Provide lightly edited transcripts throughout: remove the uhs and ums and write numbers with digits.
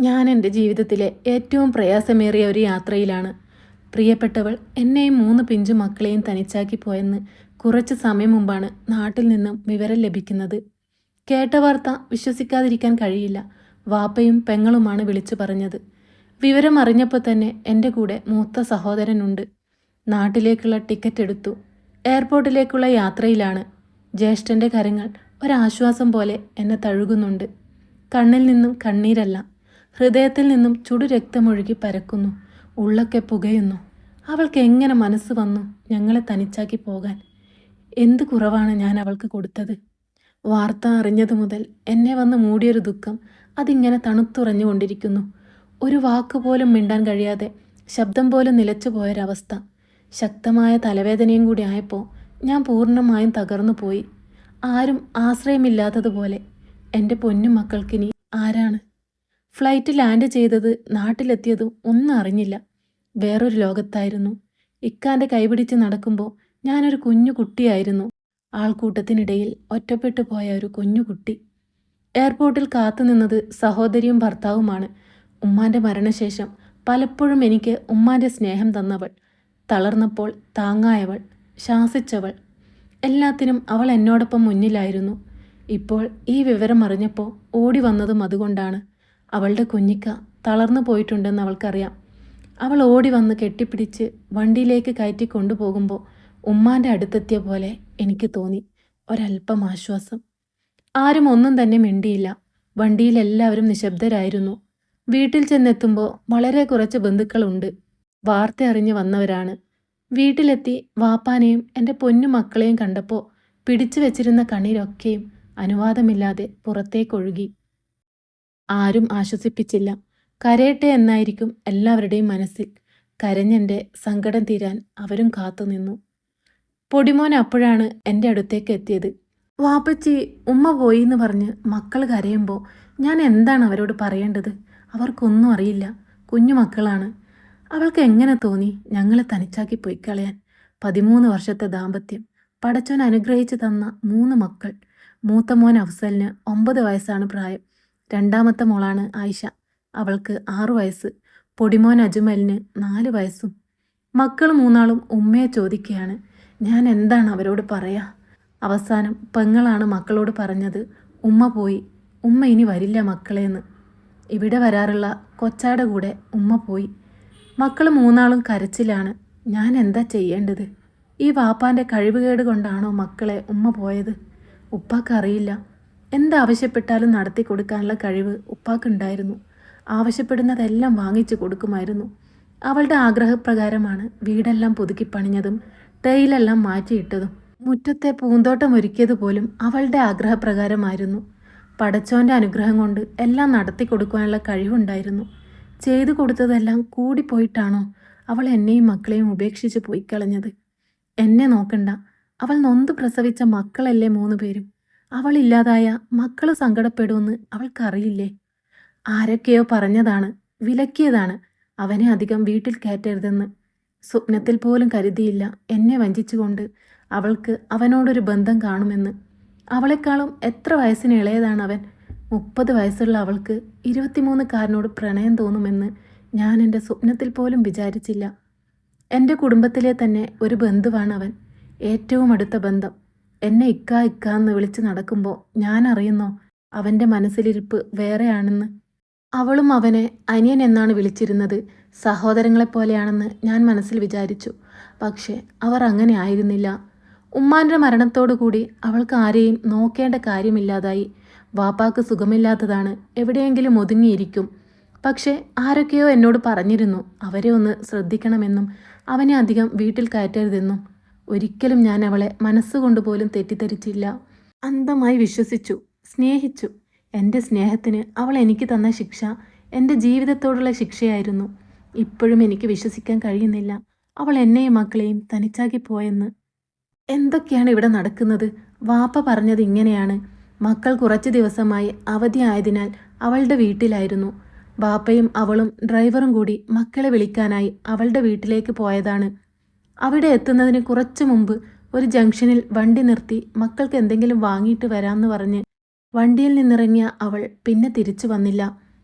ഞാൻ എൻ്റെ ജീവിതത്തിലെ ഏറ്റവും പ്രയാസമേറിയ ഒരു യാത്രയിലാണ്. പ്രിയപ്പെട്ടവൾ എന്നെയും 3 പിഞ്ചു മക്കളെയും തനിച്ചാക്കി പോയെന്ന് കുറച്ച് സമയം മുമ്പാണ് നാട്ടിൽ നിന്നും വിവരം ലഭിക്കുന്നത്. കേട്ട വാർത്ത വിശ്വസിക്കാതിരിക്കാൻ കഴിയില്ല. വാപ്പയും പെങ്ങളുമാണ് വിളിച്ചു പറഞ്ഞത്. വിവരം അറിഞ്ഞപ്പോൾ തന്നെ എൻ്റെ കൂടെ മൂത്ത സഹോദരനുണ്ട്. നാട്ടിലേക്കുള്ള ടിക്കറ്റ് എടുത്തു. എയർപോർട്ടിലേക്കുള്ള യാത്രയിലാണ്. ജ്യേഷ്ഠൻ്റെ കരങ്ങൾ ഒരാശ്വാസം പോലെ എന്നെ തഴുകുന്നുണ്ട്. കണ്ണിൽ നിന്നും കണ്ണീരല്ല, ഹൃദയത്തിൽ നിന്നും ചുടുരക്തമൊഴുകി പരക്കുന്നു. ഉള്ളൊക്കെ പുകയുന്നു. അവൾക്ക് എങ്ങനെ മനസ്സ് വന്നു ഞങ്ങളെ തനിച്ചാക്കി പോകാൻ? എന്ത് കുറവാണ് ഞാൻ അവൾക്ക് കൊടുത്തത്? വാർത്ത അറിഞ്ഞതു മുതൽ എന്നെ വന്ന് മൂടിയൊരു ദുഃഖം അതിങ്ങനെ തണുത്തുറഞ്ഞുകൊണ്ടിരിക്കുന്നു. ഒരു വാക്കുപോലും മിണ്ടാൻ കഴിയാതെ ശബ്ദം പോലും നിലച്ചു പോയൊരവസ്ഥ. ശക്തമായ തലവേദനയും കൂടി ആയപ്പോൾ ഞാൻ പൂർണ്ണമായും തകർന്നു പോയി. ആരും ആശ്രയമില്ലാത്തതുപോലെ. എൻ്റെ പൊന്നു മക്കൾക്കിനി ആരാണ്? ഫ്ലൈറ്റ് ലാൻഡ് ചെയ്തത് നാട്ടിലെത്തിയതും ഒന്നും അറിഞ്ഞില്ല. വേറൊരു ലോകത്തായിരുന്നു. ഇക്കാൻ്റെ കൈപിടിച്ച് നടക്കുമ്പോൾ ഞാനൊരു കുഞ്ഞു കുട്ടിയായിരുന്നു. ആൾക്കൂട്ടത്തിനിടയിൽ ഒറ്റപ്പെട്ടു പോയ ഒരു കുഞ്ഞു കുട്ടി. എയർപോർട്ടിൽ കാത്തുനിന്നത് സഹോദരിയും ഭർത്താവുമാണ്. ഉമ്മാൻ്റെ മരണശേഷം പലപ്പോഴും എനിക്ക് ഉമ്മാൻ്റെ സ്നേഹം തന്നവൾ, തളർന്നപ്പോൾ താങ്ങായവൾ, ശാസിച്ചവൾ. എല്ലാത്തിനും അവൾ എന്നോടൊപ്പം മുന്നിലായിരുന്നു. ഇപ്പോൾ ഈ വിവരം അറിഞ്ഞപ്പോൾ ഓടി വന്നതും അതുകൊണ്ടാണ്. അവളുടെ കുഞ്ഞിക്ക തളർന്നു പോയിട്ടുണ്ടെന്ന് അവൾക്കറിയാം. അവൾ ഓടി വന്ന് കെട്ടിപ്പിടിച്ച് വണ്ടിയിലേക്ക് കയറ്റി കൊണ്ടുപോകുമ്പോൾ ഉമ്മാൻ്റെ അടുത്തെത്തിയ പോലെ എനിക്ക് തോന്നി. ഒരല്പം ആശ്വാസം. ആരും ഒന്നും തന്നെ മിണ്ടിയില്ല. വണ്ടിയിലെല്ലാവരും നിശബ്ദരായിരുന്നു. വീട്ടിൽ ചെന്നെത്തുമ്പോൾ വളരെ കുറച്ച് ബന്ധുക്കളുണ്ട്. വാർത്ത അറിഞ്ഞ് വന്നവരാണ്. വീട്ടിലെത്തി വാപ്പാനെയും എൻ്റെ പൊന്നു മക്കളെയും കണ്ടപ്പോൾ പിടിച്ചു വെച്ചിരുന്ന കണ്ണീരൊക്കെയും അനുവാദമില്ലാതെ പുറത്തേക്കൊഴുകി. ആരും ആശ്വസിപ്പിച്ചില്ല. കരയട്ടെ എന്നായിരിക്കും എല്ലാവരുടെയും മനസ്സിൽ. കരഞ്ഞെൻ്റെ സങ്കടം തീരാൻ അവരും കാത്തുനിന്നു. പൊടിമോൻ അപ്പോഴാണ് എൻ്റെ അടുത്തേക്ക് എത്തിയത്. വാപ്പച്ചി, ഉമ്മ പോയി എന്ന് പറഞ്ഞ് മക്കൾ കരയുമ്പോൾ ഞാൻ എന്താണ് അവരോട് പറയേണ്ടത്? അവർക്കൊന്നും അറിയില്ല. കുഞ്ഞു മക്കളാണ്. അവൾക്ക് എങ്ങനെ തോന്നി ഞങ്ങളെ തനിച്ചാക്കി പോയി കളയാൻ? 13 വർഷത്തെ ദാമ്പത്യം, പടച്ചോൻ അനുഗ്രഹിച്ചു തന്ന 3 മക്കൾ. മൂത്ത മോൻ അഫ്സലിന് 9 വയസ്സാണ് പ്രായം. രണ്ടാമത്തെ മോളാണ് ആയിഷ. അവൾക്ക് 6 വയസ്സ്. പൊടിമോൻ അജ്മലിന് 4 വയസ്സും. മക്കൾ 3 ഉമ്മയെ ചോദിക്കുകയാണ്. ഞാൻ എന്താണ് അവരോട് പറയാ? അവസാനം പെങ്ങളാണ് മക്കളോട് പറഞ്ഞത്, ഉമ്മ പോയി, ഉമ്മ ഇനി വരില്ല മക്കളേന്ന്. ഇവിടെ വരാറുള്ള കൊച്ചാടെ കൂടെ ഉമ്മ പോയി. മക്കൾ 3 കരച്ചിലാണ്. ഞാൻ എന്താ ചെയ്യേണ്ടത്? ഈ വാപ്പാൻ്റെ കഴിവുകേട് കൊണ്ടാണോ മക്കളെ ഉമ്മ പോയത്? ഉപ്പാക്കറിയില്ല. എന്താവശ്യപ്പെട്ടാലും നടത്തി കൊടുക്കാനുള്ള കഴിവ് ഉപ്പാക്കുണ്ടായിരുന്നു. ആവശ്യപ്പെടുന്നതെല്ലാം വാങ്ങിച്ചു കൊടുക്കുമായിരുന്നു. അവളുടെ ആഗ്രഹപ്രകാരമാണ് വീടെല്ലാം പുതുക്കി പണിഞ്ഞതും ടൈലെല്ലാം മാറ്റിയിട്ടതും. മുറ്റത്തെ പൂന്തോട്ടം ഒരുക്കിയതുപോലും അവളുടെ ആഗ്രഹപ്രകാരമായിരുന്നു. പടച്ചോൻ്റെ അനുഗ്രഹം കൊണ്ട് എല്ലാം നടത്തി കൊടുക്കാനുള്ള കഴിവുണ്ടായിരുന്നു. ചെയ്തു കൊടുത്തതെല്ലാം കൂടിപ്പോയിട്ടാണോ അവൾ എന്നെയും മക്കളെയും ഉപേക്ഷിച്ച് പോയി കളഞ്ഞത്? എന്നെ നോക്കണ്ട, അവൾ നൊന്ത് പ്രസവിച്ച മക്കളല്ലേ 3 പേരും. അവളില്ലാതായ മക്കൾ സങ്കടപ്പെടുമെന്ന് അവൾക്കറിയില്ലേ? ആരൊക്കെയോ പറഞ്ഞതാണ്, വിലക്കിയതാണ് അവനെ അധികം വീട്ടിൽ കയറ്റരുതെന്ന്. സ്വപ്നത്തിൽ പോലും കരുതിയില്ല എന്നെ വഞ്ചിച്ചുകൊണ്ട് അവൾക്ക് അവനോടൊരു ബന്ധം കാണുമെന്ന്. അവളെക്കാളും എത്ര വയസ്സിന് ഇളയതാണ് അവൻ? 30 വയസ്സുള്ള അവൾക്ക് 23കാരനോട് പ്രണയം തോന്നുമെന്ന് ഞാൻ എൻ്റെ സ്വപ്നത്തിൽ പോലും വിചാരിച്ചില്ല. എൻ്റെ കുടുംബത്തിലെ തന്നെ ഒരു ബന്ധുവാണ് അവൻ. ഏറ്റവും അടുത്ത ബന്ധം. എന്നെ ഇക്ക ഇക്ക എന്ന് വിളിച്ച് നടക്കുമ്പോൾ ഞാൻ അറിയുന്നോ അവൻ്റെ മനസ്സിലിരിപ്പ് വേറെയാണെന്ന്. അവളും അവനെ അനിയൻ എന്നാണ് വിളിച്ചിരുന്നത്. സഹോദരങ്ങളെപ്പോലെയാണെന്ന് ഞാൻ മനസ്സിൽ വിചാരിച്ചു. പക്ഷേ അവർ അങ്ങനെ ആയിരുന്നില്ല. ഉമ്മാൻ്റെ മരണത്തോടു കൂടി അവൾക്ക് ആരെയും നോക്കേണ്ട കാര്യമില്ലാതായി. വാപ്പാക്ക് സുഖമില്ലാത്തതാണ്, എവിടെയെങ്കിലും ഒതുങ്ങിയിരിക്കും. പക്ഷേ ആരൊക്കെയോ എന്നോട് പറഞ്ഞിരുന്നു അവരെ ഒന്ന് ശ്രദ്ധിക്കണമെന്നും അവനെ അധികം വീട്ടിൽ കയറ്റരുതെന്നും. ഒരിക്കലും ഞാൻ അവളെ മനസ്സുകൊണ്ട് പോലും തെറ്റിദ്ധരിച്ചില്ല. അന്ധമായി വിശ്വസിച്ചു, സ്നേഹിച്ചു. എൻ്റെ സ്നേഹത്തിന് അവൾ എനിക്ക് തന്ന ശിക്ഷ എൻ്റെ ജീവിതത്തോടുള്ള ശിക്ഷയായിരുന്നു. ഇപ്പോഴും എനിക്ക് വിശ്വസിക്കാൻ കഴിയുന്നില്ല അവൾ എന്നെയും മക്കളെയും തനിച്ചാക്കി പോയെന്ന്. എന്തൊക്കെയാണ് ഇവിടെ നടക്കുന്നത്? വാപ്പ പറഞ്ഞത് ഇങ്ങനെയാണ്. മക്കൾ കുറച്ച് ദിവസമായി അവധിയായതിനാൽ അവളുടെ വീട്ടിലായിരുന്നു. വാപ്പയും അവളും ഡ്രൈവറും കൂടി മക്കളെ വിളിക്കാനായി അവളുടെ വീട്ടിലേക്ക് പോയതാണ്. അവിടെ എത്തുന്നതിന് കുറച്ചു മുമ്പ് ഒരു ജംഗ്ഷനിൽ വണ്ടി നിർത്തി മക്കൾക്ക് എന്തെങ്കിലും വാങ്ങിയിട്ട് വരാമെന്ന് പറഞ്ഞ് വണ്ടിയിൽ നിന്നിറങ്ങിയ അവൾ പിന്നെ തിരിച്ചു വന്നില്ല.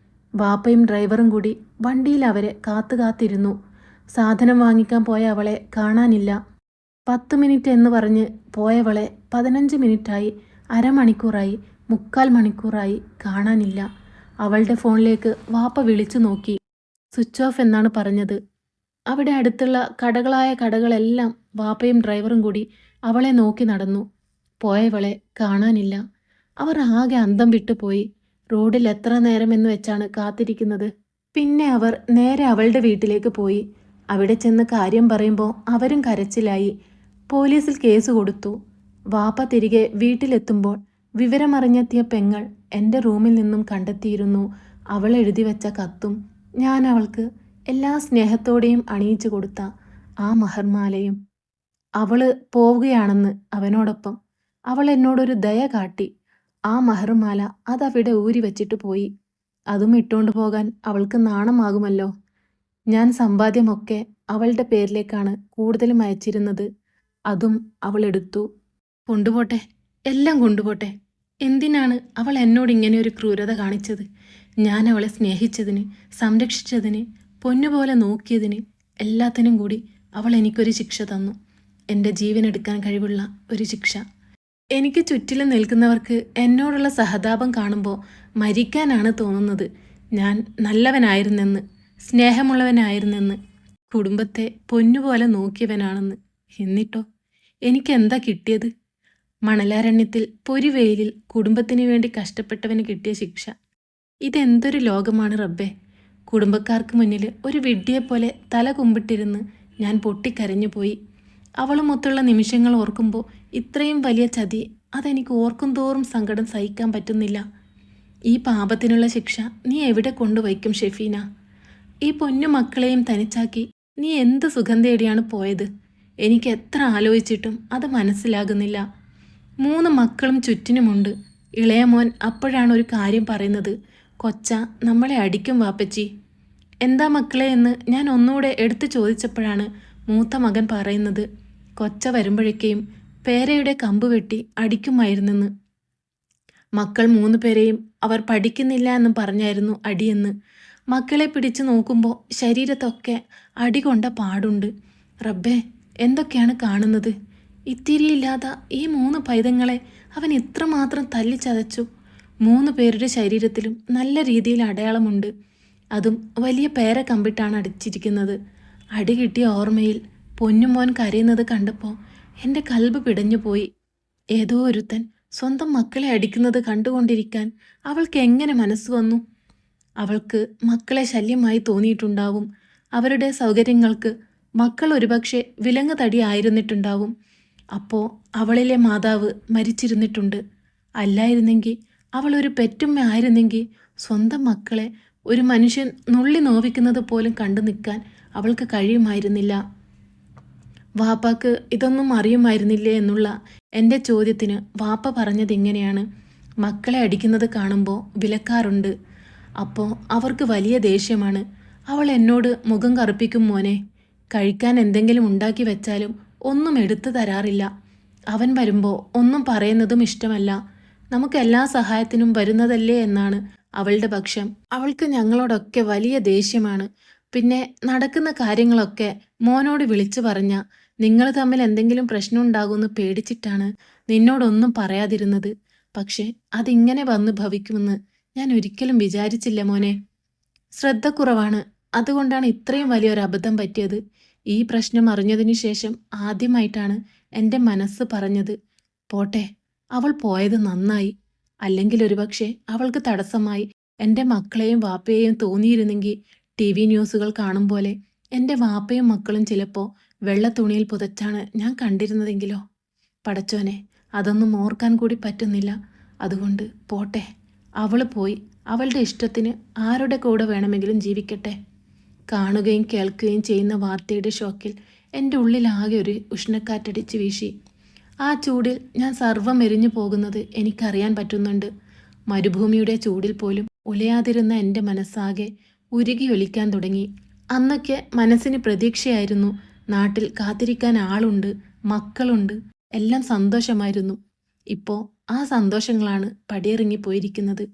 വാപ്പയും ഡ്രൈവറും കൂടി വണ്ടിയിൽ അവരെ കാത്തിരുന്നു. സാധനം വാങ്ങിക്കാൻ പോയ അവളെ കാണാനില്ല. 10 മിനിറ്റ് എന്ന് പറഞ്ഞ് പോയവളെ 15 മിനിറ്റായി, അരമണിക്കൂറായി, 3/4 മണിക്കൂറായി, കാണാനില്ല. അവളുടെ ഫോണിലേക്ക് വാപ്പ വിളിച്ചു നോക്കി. സ്വിച്ച് ഓഫ് എന്നാണ് പറഞ്ഞത്. അവിടെ അടുത്തുള്ള കടകളെല്ലാം വാപ്പയും ഡ്രൈവറും കൂടി അവളെ നോക്കി നടന്നു. പോയവളെ കാണാനില്ല. അവർ ആകെ അന്തം വിട്ടുപോയി. റോഡിൽ എത്ര നേരമെന്ന് വെച്ചാണ് കാത്തിരിക്കുന്നത്. പിന്നെ അവർ നേരെ അവളുടെ വീട്ടിലേക്ക് പോയി. അവിടെ ചെന്ന് കാര്യം പറയുമ്പോൾ അവരും കരച്ചിലായി. പോലീസിൽ കേസ് കൊടുത്തു. വാപ്പ തിരികെ വീട്ടിലെത്തുമ്പോൾ വിവരമറിഞ്ഞെത്തിയ പെങ്ങൾ എൻ്റെ റൂമിൽ നിന്നും കണ്ടെത്തിയിരുന്നു അവൾ എഴുതി വെച്ച കത്തും ഞാൻ അവൾക്ക് എല്ലാ സ്നേഹത്തോടെയും അണിയിച്ചു കൊടുത്ത ആ മഹർമാലയും. അവള് പോവുകയാണെന്ന് അവനോടൊപ്പം. അവൾ എന്നോടൊരു ദയ കാട്ടി. ആ മഹർമാല അതവിടെ ഊരി വെച്ചിട്ട് പോയി. അതും ഇട്ടുകൊണ്ട് പോകാൻ അവൾക്ക് നാണമാകുമല്ലോ. ഞാൻ സമ്പാദ്യമൊക്കെ അവളുടെ പേരിലേക്കാണ് കൂടുതലും അയച്ചിരുന്നത്. അതും അവൾ എടുത്തു. കൊണ്ടുപോട്ടെ, എല്ലാം കൊണ്ടുപോട്ടെ. എന്തിനാണ് അവൾ എന്നോട് ഇങ്ങനെ ഒരു ക്രൂരത കാണിച്ചത്? ഞാൻ അവളെ സ്നേഹിച്ചതിന്, സംരക്ഷിച്ചതിന്, പൊന്നുപോലെ നോക്കിയതിന്, എല്ലാത്തിനും കൂടി അവൾ എനിക്കൊരു ശിക്ഷ തന്നു. എൻ്റെ ജീവനെടുക്കാൻ കഴിവുള്ള ഒരു ശിക്ഷ. എനിക്ക് ചുറ്റിലും നിൽക്കുന്നവർക്ക് എന്നോടുള്ള സഹതാപം കാണുമ്പോൾ മരിക്കാനാണ് തോന്നുന്നത്. ഞാൻ നല്ലവനായിരുന്നെന്ന്, സ്നേഹമുള്ളവനായിരുന്നെന്ന്, കുടുംബത്തെ പൊന്നുപോലെ നോക്കിയവനാണെന്ന്. എന്നിട്ടോ എനിക്കെന്താ കിട്ടിയത്? മണലാരണ്യത്തിൽ പൊരിവെയിലിൽ കുടുംബത്തിനു വേണ്ടി കഷ്ടപ്പെട്ടവന് കിട്ടിയ ശിക്ഷ. ഇതെന്തൊരു ലോകമാണ് റബ്ബേ. കുടുംബക്കാർക്ക് മുന്നിൽ ഒരു വിഡ്ഢിയെപ്പോലെ തല കുമ്പിട്ടിരുന്ന് ഞാൻ പൊട്ടിക്കരഞ്ഞു പോയി. അവളുമൊത്തുള്ള നിമിഷങ്ങൾ ഓർക്കുമ്പോൾ ഇത്രയും വലിയ ചതി അതെനിക്ക് ഓർക്കും തോറും സങ്കടം സഹിക്കാൻ പറ്റുന്നില്ല. ഈ പാപത്തിനുള്ള ശിക്ഷ നീ എവിടെ കൊണ്ടുവയ്ക്കും ഷെഫീന? ഈ പൊന്നു മക്കളെയും തനിച്ചാക്കി നീ എന്ത് സുഖം തേടിയാണ് പോയത്? എനിക്ക് എത്ര ആലോചിച്ചിട്ടും അത് മനസ്സിലാകുന്നില്ല. 3 മക്കളും ചുറ്റിനുമുണ്ട്. ഇളയ മോൻ അപ്പോഴാണ് ഒരു കാര്യം പറയുന്നത്. കൊച്ച നമ്മളെ അടിക്കും വാപ്പച്ചി. എന്താ മക്കളെ എന്ന് ഞാൻ ഒന്നുകൂടെ എടുത്തു ചോദിച്ചപ്പോഴാണ് മൂത്ത മകൻ പറയുന്നത്, കൊച്ച വരുമ്പോഴേക്കും പേരയുടെ കമ്പ് വെട്ടി അടിക്കുമായിരുന്നെന്ന്. മക്കൾ 3 പേരെയും അവർ പഠിക്കുന്നില്ല എന്നും പറഞ്ഞായിരുന്നു അടിയെന്ന്. മക്കളെ പിടിച്ചു നോക്കുമ്പോൾ ശരീരത്തൊക്കെ അടികൊണ്ട പാടുണ്ട്. റബ്ബേ, എന്തൊക്കെയാണ് കാണുന്നത്? ഇത്തിരിയില്ലാത്ത ഈ 3 പൈതങ്ങളെ അവൻ ഇത്രമാത്രം തല്ലിച്ചതച്ചു. 3 പേരുടെ ശരീരത്തിലും നല്ല രീതിയിൽ അടയാളമുണ്ട്. അതും വലിയ പേര കമ്പിട്ടാണ് അടിച്ചിരിക്കുന്നത്. അടി കിട്ടിയ ഓർമ്മയിൽ പൊന്നുമോൻ കരയുന്നത് കണ്ടപ്പോൾ എൻ്റെ കൽബ് പിടഞ്ഞുപോയി. ഏതോ ഒരുത്തൻ സ്വന്തം മക്കളെ അടിക്കുന്നത് കണ്ടുകൊണ്ടിരിക്കാൻ അവൾക്ക് എങ്ങനെ മനസ്സ് വന്നു? അവൾക്ക് മക്കളെ ശല്യമായി തോന്നിയിട്ടുണ്ടാവും. അവരുടെ സൗകര്യങ്ങൾക്ക് മക്കൾ ഒരുപക്ഷെ വിലങ്ങ് തടി ആയിരുന്നിട്ടുണ്ടാവും. അപ്പോൾ അവളിലെ മാതാവ് മരിച്ചിരുന്നിട്ടുണ്ട്. അല്ലായിരുന്നെങ്കിൽ അവൾ ഒരു പെറ്റുമ്മ ആയിരുന്നെങ്കിൽ സ്വന്തം മക്കളെ ഒരു മനുഷ്യൻ നുള്ളി നോവിക്കുന്നത് പോലും കണ്ടു നിൽക്കാൻ അവൾക്ക് കഴിയുമായിരുന്നില്ല. വാപ്പാക്ക് ഇതൊന്നും അറിയുമായിരുന്നില്ലേ എന്നുള്ള എൻ്റെ ചോദ്യത്തിന് വാപ്പ പറഞ്ഞത് ഇങ്ങനെയാണ്: മക്കളെ അടിക്കുന്നത് കാണുമ്പോൾ വിലക്കാറുണ്ട്. അപ്പോൾ അവർക്ക് വലിയ ദേഷ്യമാണ്. അവൾ എന്നോട് മുഖം കറുപ്പിക്കും മോനെ. കഴിക്കാൻ എന്തെങ്കിലും ഉണ്ടാക്കി വെച്ചാലും ഒന്നും എടുത്തു തരാറില്ല. അവൻ വരുമ്പോൾ ഒന്നും പറയുന്നതും ഇഷ്ടമല്ല. നമുക്ക് എല്ലാ സഹായത്തിനും വരുന്നതല്ലേ എന്നാണ് അവളുടെ പക്ഷം. അവൾക്ക് ഞങ്ങളോടൊക്കെ വലിയ ദേഷ്യമാണ്. പിന്നെ നടക്കുന്ന കാര്യങ്ങളൊക്കെ മോനോട് വിളിച്ചു പറഞ്ഞ നിങ്ങൾ തമ്മിൽ എന്തെങ്കിലും പ്രശ്നം ഉണ്ടാകുമെന്ന് പേടിച്ചിട്ടാണ് നിന്നോടൊന്നും പറയാതിരുന്നത്. പക്ഷേ അതിങ്ങനെ വന്ന് ഭവിക്കുമെന്ന് ഞാൻ ഒരിക്കലും വിചാരിച്ചില്ല മോനെ. ശ്രദ്ധക്കുറവാണ്. അതുകൊണ്ടാണ് ഇത്രയും വലിയൊരു അബദ്ധം പറ്റിയത്. ഈ പ്രശ്നം അറിഞ്ഞതിനു ശേഷം ആദ്യമായിട്ടാണ് എൻ്റെ മനസ്സ് പറഞ്ഞത്, പോട്ടെ, അവൾ പോയത് നന്നായി. അല്ലെങ്കിൽ ഒരുപക്ഷെ അവൾക്ക് തടസ്സമായി എൻ്റെ മക്കളെയും വാപ്പയെയും തോന്നിയിരുന്നെങ്കിൽ TV ന്യൂസുകൾ കാണും പോലെ എൻ്റെ വാപ്പയും മക്കളും ചിലപ്പോൾ വെള്ള തുണിയിൽ പുതച്ചാണ് ഞാൻ കണ്ടിരുന്നതെങ്കിലോ. പടച്ചോനെ, അതൊന്നും ഓർക്കാൻ കൂടി പറ്റുന്നില്ല. അതുകൊണ്ട് പോട്ടെ, അവൾ പോയി. അവളുടെ ഇഷ്ടത്തിന് ആരുടെ കൂടെ വേണമെങ്കിലും ജീവിക്കട്ടെ. കാണുകയും കേൾക്കുകയും ചെയ്യുന്ന വാർത്തയുടെ ഷോക്കിൽ എൻ്റെ ഉള്ളിലാകെ ഒരു ഉഷ്ണക്കാറ്റടിച്ച് വീശി. ആ ചൂടിൽ ഞാൻ സർവ്വം എരിഞ്ഞു പോകുന്നത് എനിക്കറിയാൻ പറ്റുന്നുണ്ട്. മരുഭൂമിയുടെ ചൂടിൽ പോലും ഉലയാതിരുന്ന എൻ്റെ മനസ്സാകെ ഉരുകിയൊലിക്കാൻ തുടങ്ങി. അന്നൊക്കെ മനസ്സിന് പ്രതീക്ഷയായിരുന്നു. നാട്ടിൽ കാത്തിരിക്കാൻ ആളുണ്ട്, മക്കളുണ്ട്, എല്ലാം സന്തോഷമായിരുന്നു. ഇപ്പോൾ ആ സന്തോഷങ്ങളാണ് പടിയിറങ്ങിപ്പോയിരിക്കുന്നത്.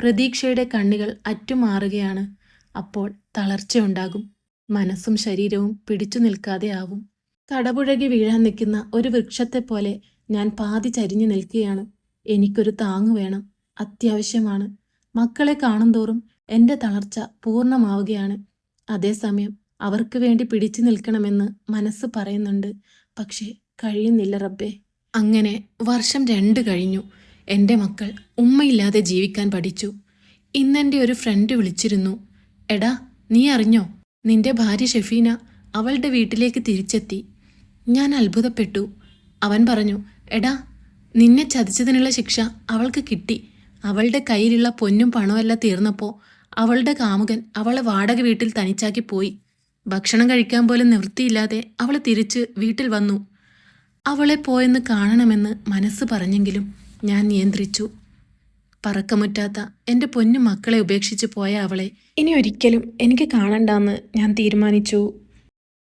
പ്രതീക്ഷയുടെ കണ്ണുകൾ അറ്റുമാറുകയാണ്. അപ്പോൾ തളർച്ചയുണ്ടാകും. മനസ്സും ശരീരവും പിടിച്ചു നിൽക്കാതെ ആവും. കടപുഴകി വീഴാൻ നിൽക്കുന്ന ഒരു വൃക്ഷത്തെപ്പോലെ ഞാൻ പാതി ചരിഞ്ഞു നിൽക്കുകയാണ്. എനിക്കൊരു താങ്ങു വേണം, അത്യാവശ്യമാണ്. മക്കളെ കാണുന്തോറും എൻ്റെ തളർച്ച പൂർണ്ണമാവുകയാണ്. അതേസമയം അവർക്ക് വേണ്ടി പിടിച്ചു നിൽക്കണമെന്ന് മനസ്സ് പറയുന്നുണ്ട്. പക്ഷേ കഴിയുന്നില്ല റബ്ബേ. അങ്ങനെ വർഷം 2 കഴിഞ്ഞു. എൻ്റെ മക്കൾ ഉമ്മയില്ലാതെ ജീവിക്കാൻ പഠിച്ചു. ഇന്നെൻ്റെ ഒരു ഫ്രണ്ട് വിളിച്ചിരുന്നു. എടാ, നീ അറിഞ്ഞോ, നിന്റെ ഭാര്യ ഷെഫീന അവളുടെ വീട്ടിലേക്ക് തിരിച്ചെത്തി. ഞാൻ അത്ഭുതപ്പെട്ടു. അവൻ പറഞ്ഞു, എടാ, നിന്നെ ചതിച്ചതിനുള്ള ശിക്ഷ അവൾക്ക് കിട്ടി. അവളുടെ കയ്യിലുള്ള പൊന്നും പണമല്ല തീർന്നപ്പോൾ അവളുടെ കാമുകൻ അവളെ വാടക വീട്ടിൽ തനിച്ചാക്കി പോയി. ഭക്ഷണം കഴിക്കാൻ പോലും നിവൃത്തിയില്ലാതെ അവൾ തിരിച്ച് വീട്ടിൽ വന്നു. അവളെ പോയെന്ന് കാണണമെന്ന് മനസ്സ് പറഞ്ഞെങ്കിലും ഞാൻ നിയന്ത്രിച്ചു. പറക്കമുറ്റാത്ത എൻ്റെ പൊന്നു മക്കളെ ഉപേക്ഷിച്ച് പോയ അവളെ ഇനി ഒരിക്കലും എനിക്ക് കാണണ്ടെന്ന് ഞാൻ തീരുമാനിച്ചു.